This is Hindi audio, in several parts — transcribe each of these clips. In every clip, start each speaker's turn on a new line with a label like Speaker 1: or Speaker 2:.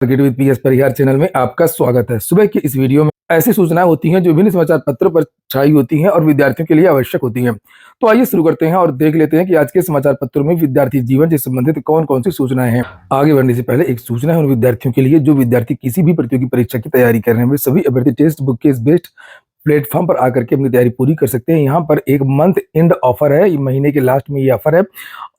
Speaker 1: Market with PS Parihar channel में आपका स्वागत है। सुबह की इस वीडियो में ऐसी सूचनाएं होती हैं जो विभिन्न समाचार पत्रों पर छाई होती हैं और विद्यार्थियों के लिए आवश्यक होती हैं। तो आइए शुरू करते हैं और देख लेते हैं कि आज के समाचार पत्रों में विद्यार्थी जीवन से संबंधित कौन कौन सी सूचनाएं हैं। आगे बढ़ने से पहले एक सूचना है उन विद्यार्थियों के लिए जो विद्यार्थी किसी भी प्रतियोगी परीक्षा की तैयारी कर रहे हैं। वे सभी अभ्यर्थी टेक्स्ट बुक के इस बेस्ट प्लेटफॉर्म पर आकर के अपनी तैयारी पूरी कर सकते हैं। यहाँ पर एक मंथ एंड ऑफर है, ये महीने के लास्ट में ये ऑफर है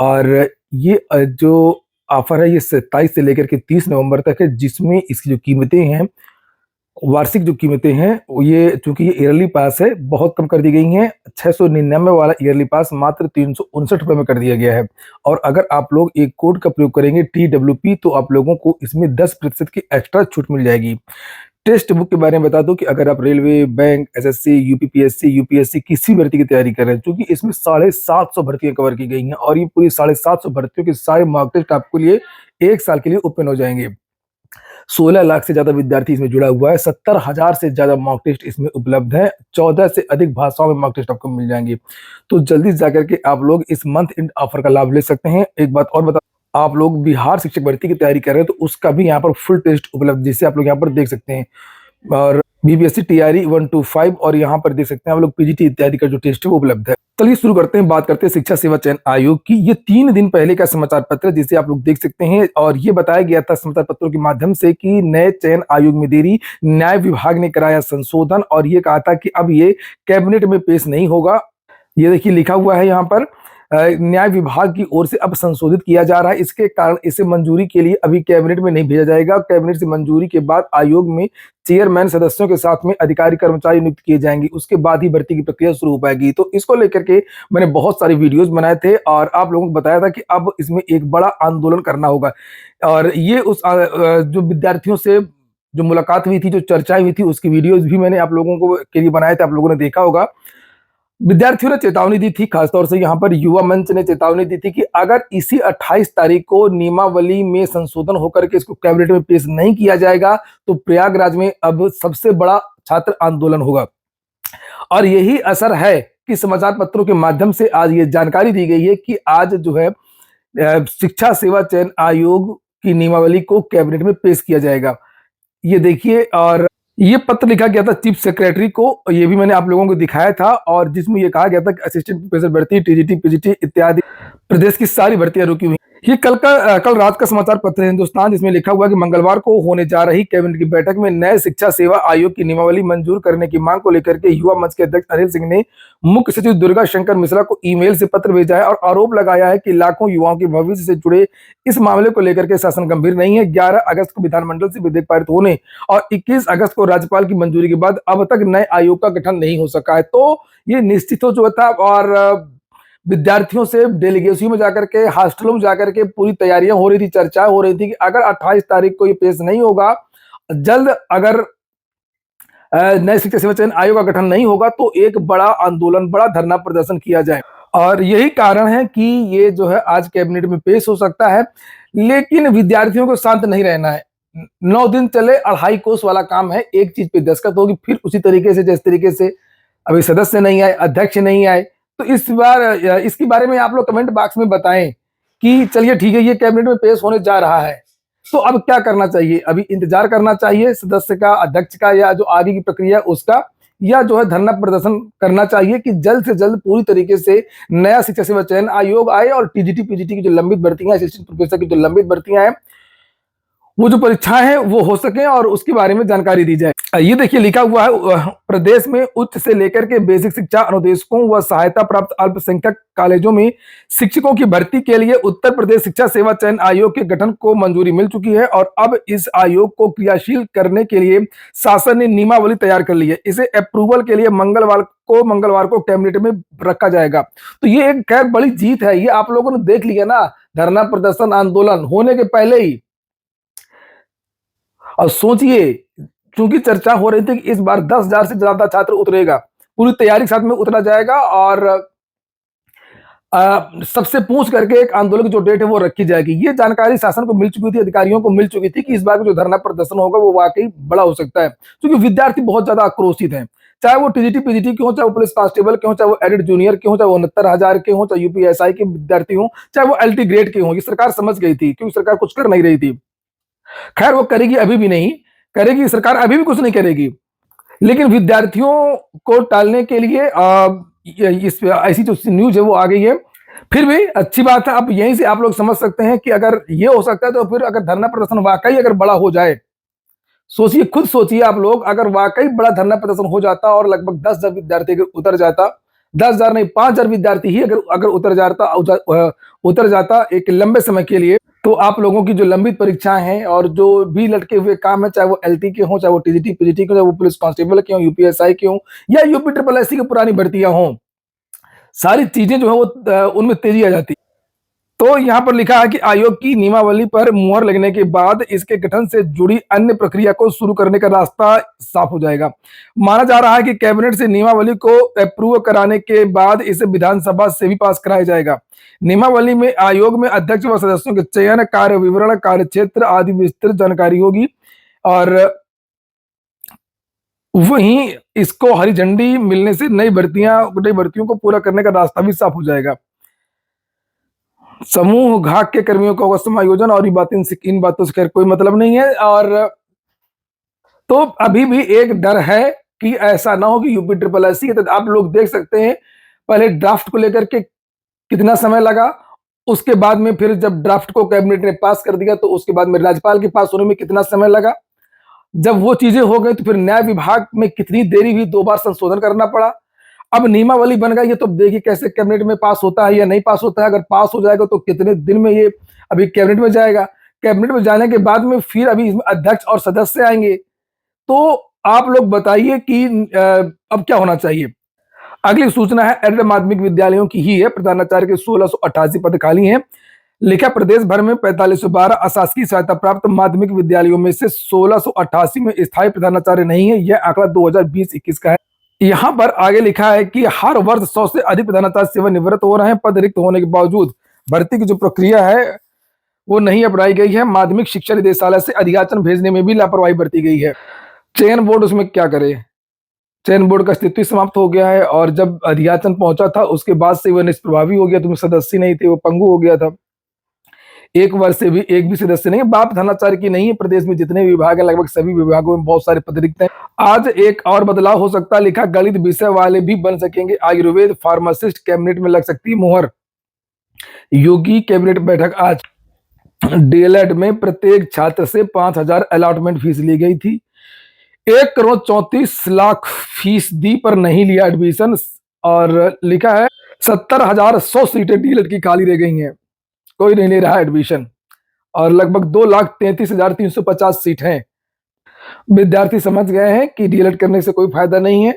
Speaker 1: और ये जो ऑफर है ये 27 से लेकर के 30 नवंबर तक है, जिसमें इसकी जो कीमतें हैं, वार्षिक जो कीमतें हैं ये चूंकि ये ईयरली पास है बहुत कम कर दी गई हैं। 699 वाला ईयरली पास मात्र 359 रुपए में कर दिया गया है और अगर आप लोग एक कोड का प्रयोग करेंगे TWP तो आप लोगों को इसमें 10% की एक्स्ट्रा छूट मिल जाएगी। टेक्स्ट बुक के बारे में बता दूं कि अगर आप railway, bank, SSC, UPPSC, UPSC किसी भर्ती की तैयारी कर रहे हैं, क्योंकि इसमें 750 भर्तियां कवर की गई हैं और ये पूरी 750 भर्तियों के सारे मॉक टेस्ट आपके लिए 1 साल के लिए ओपन हो जाएंगे। 16 लाख से ज्यादा विद्यार्थी इसमें जुड़ा हुआ है, 70,000 से ज्यादा मॉक टेस्ट इसमें उपलब्ध है, 14 से अधिक भाषाओं में मॉक टेस्ट आपको मिल जाएंगे। तो जल्दी जाकर के आप लोग इस मंथ एंड ऑफर का लाभ ले सकते हैं। एक बात और बता, आप लोग बिहार शिक्षक भर्ती की तैयारी कर रहे हैं तो उसका भी यहाँ पर फुल टेस्ट उपलब्ध, जिसे आप लोग यहाँ पर देख सकते हैं। और बीपीएससी टीआरई 125 और यहाँ पर देख सकते हैं आप लोग पीजीटी इत्यादि का जो टेस्ट है वो उपलब्ध है। चलिए शुरू करते हैं, बात करते हैं शिक्षा सेवा चयन आयोग की। ये 3 दिन पहले का समाचार पत्र है जिसे आप लोग देख सकते हैं और ये बताया गया था समाचार पत्रों के माध्यम से कि नए चयन आयोग में देरी, न्याय विभाग ने कराया संशोधन और ये कहा था कि अब ये कैबिनेट में पेश नहीं होगा। ये देखिए लिखा हुआ है यहाँ पर न्याय विभाग की ओर से अब संशोधित किया जा रहा है। इसके कारण इसे मंजूरी के लिए अभी कैबिनेट में नहीं भेजा जाएगा। कैबिनेट से मंजूरी के बाद आयोग में चेयरमैन सदस्यों के साथ में अधिकारी कर्मचारी नियुक्त किए जाएंगे, उसके बाद ही भर्ती की प्रक्रिया शुरू हो पाएगी। तो इसको लेकर के मैंने बहुत सारे वीडियोस बनाए थे और आप लोगों को बताया था कि अब इसमें एक बड़ा आंदोलन करना होगा और ये उस जो विद्यार्थियों से जो मुलाकात हुई थी, जो चर्चाएं हुई थी, उसकी वीडियोज भी मैंने आप लोगों को के लिए बनाए थे, आप लोगों ने देखा होगा। विद्यार्थियों ने चेतावनी दी थी, खासतौर से यहाँ पर युवा मंच ने चेतावनी दी थी कि अगर इसी 28 तारीख को नियमावली में संशोधन होकर के इसको कैबिनेट में पेश नहीं किया जाएगा तो प्रयागराज में अब सबसे बड़ा छात्र आंदोलन होगा। और यही असर है कि समाचार पत्रों के माध्यम से आज ये जानकारी दी गई है कि आज जो है शिक्षा सेवा चयन आयोग की नियमावली को कैबिनेट में पेश किया जाएगा। ये देखिए, और ये पत्र लिखा गया था चीफ सेक्रेटरी को, ये भी मैंने आप लोगों को दिखाया था और जिसमें ये कहा गया था कि असिस्टेंट प्रोफेसर भर्ती, टीजीटी, पीजीटी इत्यादि प्रदेश की सारी भर्तियां रुकी हुई। ये कल रात का समाचार पत्र है हिंदुस्तान, जिसमें लिखा हुआ है कि मंगलवार को होने जा रही कैबिनेट की बैठक में नए शिक्षा सेवा आयोग की नियमावली मंजूर करने की मांग को लेकर के युवा मंच के अध्यक्ष अनिल सिंह ने मुख्य सचिव दुर्गा शंकर मिश्रा को ईमेल से पत्र भेजा है और आरोप लगाया है कि लाखों युवाओं के भविष्य से जुड़े इस मामले को लेकर के शासन गंभीर नहीं है। 11 अगस्त को विधानमंडल से विधेयक पारित होने और 21 अगस्त को राज्यपाल की मंजूरी के बाद अब तक नए आयोग का गठन नहीं हो सका है। तो ये निश्चित हो चुका था और विद्यार्थियों से डेलीगेशन में जाकर के, हॉस्टलों में जाकर के पूरी तैयारियां हो रही थी, चर्चा हो रही थी कि अगर 28 तारीख को ये पेश नहीं होगा, जल्द अगर नए शिक्षा सेवा चयन आयोग का गठन नहीं होगा तो एक बड़ा आंदोलन, बड़ा धरना प्रदर्शन किया जाए। और यही कारण है कि ये जो है आज कैबिनेट में पेश हो सकता है, लेकिन विद्यार्थियों को शांत नहीं रहना है। 9 दिन चले, 2.5 कोस वाला काम है, एक चीज पे दस्तखत होगी, फिर उसी तरीके से जिस तरीके से अभी सदस्य नहीं आए, अध्यक्ष नहीं आए, तो इस बार इसके बारे में आप लोग कमेंट बॉक्स में बताएं कि चलिए ठीक है ये कैबिनेट में पेश होने जा रहा है तो अब क्या करना चाहिए। अभी इंतजार करना चाहिए सदस्य का, अध्यक्ष का, या जो आगे की प्रक्रिया उसका, या जो है धरना प्रदर्शन करना चाहिए कि जल्द से जल्द पूरी तरीके से नया शिक्षा सेवा चयन आयोग आए और टीजीटी पीजीटी की जो लंबित भर्तियां, असिस्टेंट प्रोफेसर की जो लंबित भर्तियां हैं, वो जो परीक्षाएं हैं वो हो सके और उसके बारे में जानकारी दी जाए। ये देखिए लिखा हुआ है प्रदेश में उच्च से लेकर के बेसिक शिक्षा अनुदेशकों व सहायता प्राप्त अल्पसंख्यक कॉलेजों में शिक्षकों की भर्ती के लिए उत्तर प्रदेश शिक्षा सेवा चयन आयोग के गठन को मंजूरी मिल चुकी है और अब इस आयोग को क्रियाशील करने के लिए शासन ने नियमावली तैयार कर ली है। इसे अप्रूवल के लिए मंगलवार को कैबिनेट में रखा जाएगा। तो ये एक खैर बड़ी जीत है, ये आप लोगों ने देख लिया ना, धरना प्रदर्शन आंदोलन होने के पहले ही। और सोचिए, क्योंकि चर्चा हो रही थी कि इस बार 10,000 से ज्यादा छात्र उतरेगा, पूरी तैयारी के साथ में उतरा जाएगा और सबसे पूछ करके एक आंदोलन की जो डेट है वो रखी जाएगी। ये जानकारी शासन को मिल चुकी थी, अधिकारियों को मिल चुकी थी कि इस बार जो धरना प्रदर्शन होगा वो वाकई बड़ा हो सकता है, क्योंकि विद्यार्थी बहुत ज्यादा आक्रोशित हैं, चाहे वो टीजीटी पीजीटी के हो, चाहे वो पुलिस कांस्टेबल के हो, चाहे वो एडिट जूनियर के हो, चाहे वो 69,000 के हो, चाहे यूपीएसआई के विद्यार्थी हो, चाहे वो एलटी ग्रेड के हो। ये सरकार समझ गई थी क्योंकि सरकार कुछ कर नहीं रही थी। खैर वो करेगी अभी भी नहीं, करेगी सरकार अभी भी कुछ नहीं करेगी। लेकिन विद्यार्थियों को टालने के लिए इस ऐसी जो न्यूज़ है वो आ गई है। फिर भी अच्छी बात है, अब यहीं से आप लोग समझ सकते हैं कि अगर ये हो सकता है तो फिर अगर धरना प्रदर्शन वाक़ई अगर बड़ा हो जाए, सोचिए, खुद सोचिए आप लोग, अगर वाक़ई बड़ा धरना प्रदर्शन हो जाता और लगभग 10,000 विद्यार्थी अगर उतर जाता, 10,000 नहीं 5,000 विद्यार्थी ही अगर अगर उतर जाता एक लंबे समय के लिए, तो आप लोगों की जो लंबित परीक्षाएँ हैं और जो भी लटके हुए काम हैं, चाहे वो एलटी के हों, चाहे वो टीजीटी, पीजीटी के हों, चाहे वो पुलिस कांस्टेबल के हों, यूपीएसआई के हों या यूपी ट्रिपल एससी की पुरानी भर्तियाँ हों, सारी चीज़ें जो है वो उनमें तेज़ी आ जाती। तो यहाँ पर लिखा है कि आयोग की नियमावली पर मुहर लगने के बाद इसके गठन से जुड़ी अन्य प्रक्रिया को शुरू करने का रास्ता साफ हो जाएगा। माना जा रहा है कि कैबिनेट से नियमावली को अप्रूव कराने के बाद इसे विधानसभा से भी पास कराया जाएगा। नियमावली में आयोग में अध्यक्ष व सदस्यों के चयन, कार्य विवरण, कार्यक्षेत्र आदि विस्तृत जानकारी होगी और वहीं इसको हरी झंडी मिलने से नई भर्तियों को पूरा करने का रास्ता भी साफ हो जाएगा। समूह घाट के कर्मियों का होगा समायोजन और इन बातों से खैर कोई मतलब नहीं है। और तो अभी भी एक डर है कि ऐसा ना हो कि यूपी ट्रिपल एससी के तहत आप लोग देख सकते हैं पहले ड्राफ्ट को लेकर के कितना समय लगा, उसके बाद में फिर जब ड्राफ्ट को कैबिनेट ने पास कर दिया तो उसके बाद में राज्यपाल के पास होने में कितना समय लगा, जब वो चीजें हो गई तो फिर न्याय विभाग में कितनी देरी हुई, 2 बार संशोधन करना पड़ा। अब नियमावली बन गई है तो देखिए कैसे कैबिनेट में पास होता है या नहीं पास होता है। अगर पास हो जाएगा तो कितने दिन में ये अभी कैबिनेट में जाएगा, कैबिनेट में जाने के बाद में फिर अभी इसमें अध्यक्ष और सदस्य आएंगे। तो आप लोग बताइए कि अब क्या होना चाहिए। अगली सूचना है एडेड माध्यमिक विद्यालयों की ही है। प्रधानाचार्य के 1688 पद खाली हैं। लिखा प्रदेश भर में 4512 अशासकीय सहायता प्राप्त माध्यमिक विद्यालयों में से 1688 में स्थायी प्रधानाचार्य नहीं है। यह आंकड़ा 2020-21 का है। यहाँ पर आगे लिखा है कि हर वर्ष 100 से अधिक प्रधानाचार्य सेवानिवृत्त हो रहे हैं। पद रिक्त होने के बावजूद भर्ती की जो प्रक्रिया है वो नहीं अपनाई गई है। माध्यमिक शिक्षा निदेशालय से अधियाचन भेजने में भी लापरवाही बरती गई है। चयन बोर्ड उसमें क्या करे, चयन बोर्ड का अस्तित्व समाप्त हो गया है और जब अधियाचन पहुंचा था उसके बाद से वह निष्प्रभावी हो गया। तुम सदस्य नहीं थे, वो पंगु हो गया था। एक वर्ष से भी एक भी सदस्य नहीं है। बाप प्रधानाचार्य की नहीं है। प्रदेश में जितने विभाग हैं लगभग सभी विभागों में बहुत सारे पद रिक्त हैं। आज एक और बदलाव हो सकता है। लिखा गणित विषय वाले भी बन सकेंगे आयुर्वेद फार्मासिस्ट। कैबिनेट में लग सकती है मुहर। योगी कैबिनेट बैठक आज। डीएलएड में प्रत्येक छात्र से 5,000 अलॉटमेंट फीस ली गई थी। 1,34,00,000 फीस दी पर नहीं लिया एडमिशन। और लिखा है 70,100 सीटें डीएलएड की खाली रह गई हैं, कोई नहीं ले रहा एडमिशन। और लगभग 2,33,350 सीट हैं। विद्यार्थी समझ गए हैं कि डीएलएड करने से कोई फायदा नहीं है।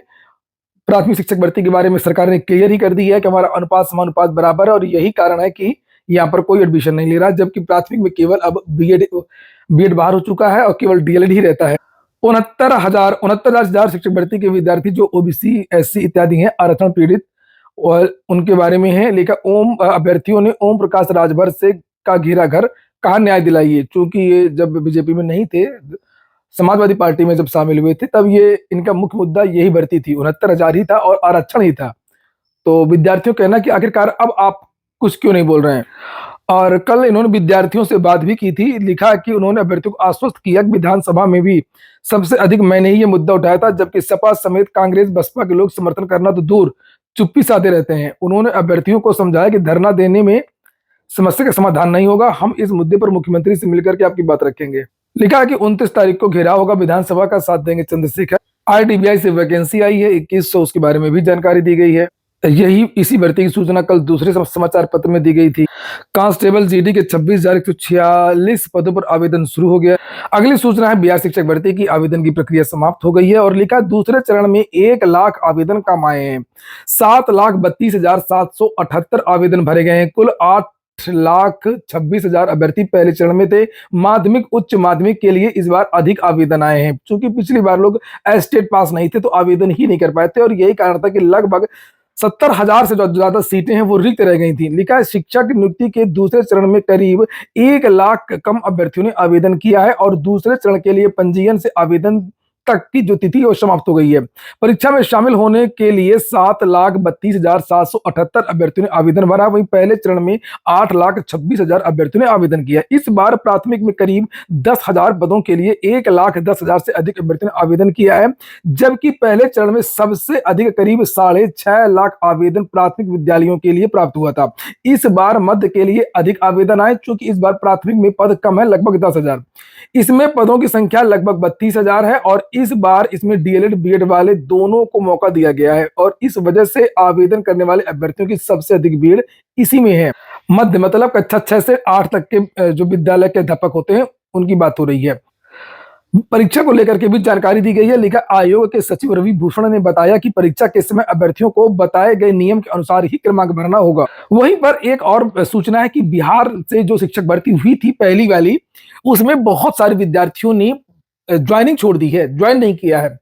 Speaker 1: प्राथमिक शिक्षक भर्ती के बारे में सरकार ने क्लियर ही कर दी है कि हमारा अनुपात समानुपात बराबर है और यही कारण है कि यहाँ पर कोई एडमिशन नहीं ले रहा, जबकि प्राथमिक में केवल अब बीएड बाहर हो चुका है और केवल डीएलएड ही रहता है। 69,000 शिक्षक भर्ती के विद्यार्थी जो ओबीसी एससी इत्यादि हैं आरक्षण पीड़ित और उनके बारे में है। लेकिन अभ्यर्थियों ने ओम प्रकाश राजभर से का घेरा घर कहा न्याय दिलाइए। चूंकि ये जब बीजेपी में नहीं थे, समाजवादी पार्टी में जब शामिल हुए थे तब ये इनका मुख्य मुद्दा यही भर्ती थी। 69,000 ही था और आरक्षण ही था। तो विद्यार्थियों कहना कि आखिरकार अब आप कुछ क्यों नहीं बोल रहे हैं। और कल इन्होंने विद्यार्थियों से बात भी की थी। लिखा कि उन्होंने अभ्यर्थियों को आश्वस्त किया कि विधानसभा में भी सबसे अधिक मैंने ही ये मुद्दा उठाया था, जबकि सपा समेत कांग्रेस बसपा के लोग समर्थन करना तो दूर चुप्पी साधे रहते हैं। उन्होंने अभ्यर्थियों को समझाया कि धरना देने में समस्या का समाधान नहीं होगा, हम इस मुद्दे पर मुख्यमंत्री से मिलकर के आपकी बात रखेंगे। लिखा है कि 29 तारीख को घेराव होगा, विधानसभा का साथ देंगे चंद्रशेखर। आईडीबीआई से वैकेंसी आई है 2100, उसके बारे में भी जानकारी दी गई है। यही इसी भर्ती की सूचना कल दूसरे समाचार पत्र में दी गई थी। कांस्टेबल जीडी के 26,146 पदों पर आवेदन शुरू हो गया। अगली सूचना है बिहार शिक्षक भर्ती की आवेदन की प्रक्रिया समाप्त हो गई है और लिखा दूसरे चरण में 1 लाख आवेदन कम आए हैं। 7,32,778 आवेदन भरे गए हैं। कुल 8,26,000 अभ्यर्थी पहले चरण में थे। माध्यमिक उच्च माध्यमिक के लिए इस बार अधिक आवेदन आए हैं। चूंकि पिछली बार लोग एस्टेट पास नहीं थे तो आवेदन ही नहीं कर पाए थे और यही कारण था कि लगभग 70,000 से ज्यादा सीटें हैं वो रिक्त रह गई थी। लिखा है शिक्षक नियुक्ति के दूसरे चरण में करीब 1 लाख कम अभ्यर्थियों ने आवेदन किया है और दूसरे चरण के लिए पंजीयन से आवेदन तक की जो तिथि है वो समाप्त हो गई है। परीक्षा में शामिल होने के लिए 7,32,778 अभ्यर्थियों ने आवेदन भरा। वहीं पहले चरण में 8,26,000 अभ्यर्थियों ने आवेदन किया। इस बार प्राथमिक में करीब 10,000 पदों के लिए 1,10,000 से अधिक अभ्यर्थियों ने आवेदन किया है, जबकि पहले चरण में सबसे अधिक करीब 6.5 लाख आवेदन प्राथमिक विद्यालयों के लिए प्राप्त हुआ था। इस बार मध्य के लिए अधिक आवेदन आए, चूंकि इस बार प्राथमिक में पद कम है, लगभग 10,000। इसमें पदों की संख्या लगभग 32,000 है और इस बार इसमें डीएलएड बीएड वाले दोनों को मौका दिया गया है और इस वजह से आवेदन करने वाले अभ्यर्थियों की सबसे अधिक भीड़ इसी में है। मध्य मतलब कक्षा 6 से 8 तक के जो विद्यालय के अध्यापक होते हैं उनकी बात हो रही है। परीक्षा को लेकर के भी जानकारी दी गई है। लिखा, आयोग के सचिव रवि भूषण ने बताया कि परीक्षा के समय अभ्यर्थियों को बताए गए नियम के अनुसार ही क्रमांक भरना होगा। वहीं पर एक और सूचना है कि बिहार से जो शिक्षक भर्ती हुई थी पहली वाली, उसमें बहुत सारे विद्यार्थियों ने ज्वाइनिंग छोड़ दी है, ज्वाइन नहीं किया है।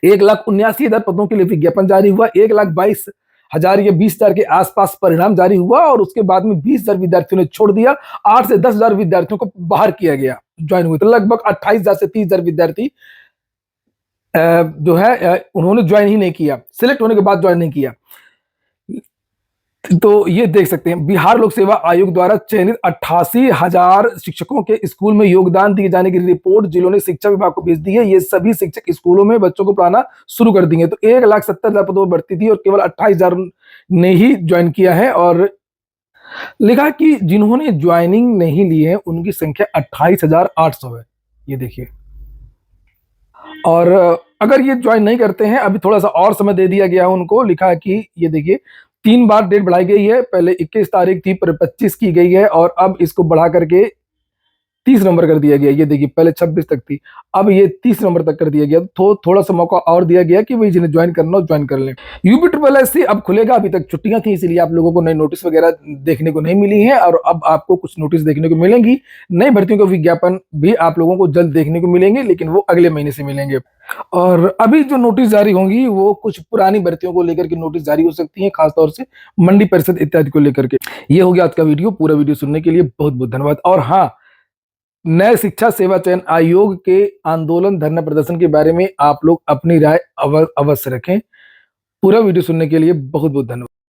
Speaker 1: 1,79,000 पदों के लिए विज्ञापन जारी हुआ। 1,22,000 या 20,000 के आसपास परिणाम जारी हुआ और उसके बाद में 20,000 विद्यार्थियों ने छोड़ दिया। 8 से 10,000 विद्यार्थियों को बाहर किया गया, ज्वाइन हुए। तो लगभग 28,000 से 30,000 विद्यार्थी जो है उन्होंने ज्वाइन ही नहीं किया, सिलेक्ट होने के बाद ज्वाइन नहीं किया। तो ये देख सकते हैं, बिहार लोक सेवा आयोग द्वारा चयनित 88,000 शिक्षकों के स्कूल में योगदान दिए जाने की रिपोर्ट जिलों ने शिक्षा विभाग को भेज दी है। ये सभी शिक्षक स्कूलों में बच्चों को पढ़ाना शुरू कर दिए। तो 1,70,000 पदों पर भर्ती थी और केवल 28,000 ने ही ज्वाइन किया है। और लिखा कि जिन्होंने ज्वाइनिंग नहीं ली है उनकी संख्या 28,800 है। ये देखिए, और अगर ये ज्वाइन नहीं करते हैं, अभी थोड़ा सा और समय दे दिया गया है उनको। लिखा है कि ये देखिए 3 बार डेट बढ़ाई गई है, पहले 21 तारीख थी, फिर 25 की गई है और अब इसको बढ़ा करके 30 नंबर कर दिया गया। ये देखिए, पहले 26 तक थी, अब ये 30 नंबर तक कर दिया गया। तो थोड़ा सा मौका और दिया गया कि भाई जिन्हें ज्वाइन करना हो ज्वाइन कर लें। यूपी ट्रिपल एस अब खुलेगा, अभी तक छुट्टियां थी इसीलिए आप लोगों को नए नोटिस वगैरह देखने को नहीं मिली है और अब आपको कुछ नोटिस देखने को मिलेंगी। नई भर्तियों के विज्ञापन भी आप लोगों को जल्द देखने को मिलेंगे, लेकिन वो अगले महीने से मिलेंगे। और अभी जो नोटिस जारी होंगी वो कुछ पुरानी भर्तियों को लेकर के नोटिस जारी हो सकती है, खासतौर से मंडी परिषद इत्यादि को लेकर के। ये हो गया आज का वीडियो। पूरा वीडियो सुनने के लिए बहुत बहुत धन्यवाद। और हाँ, नए शिक्षा सेवा चयन आयोग के आंदोलन धरना प्रदर्शन के बारे में आप लोग अपनी राय अवश्य रखें। पूरा वीडियो सुनने के लिए बहुत बहुत धन्यवाद।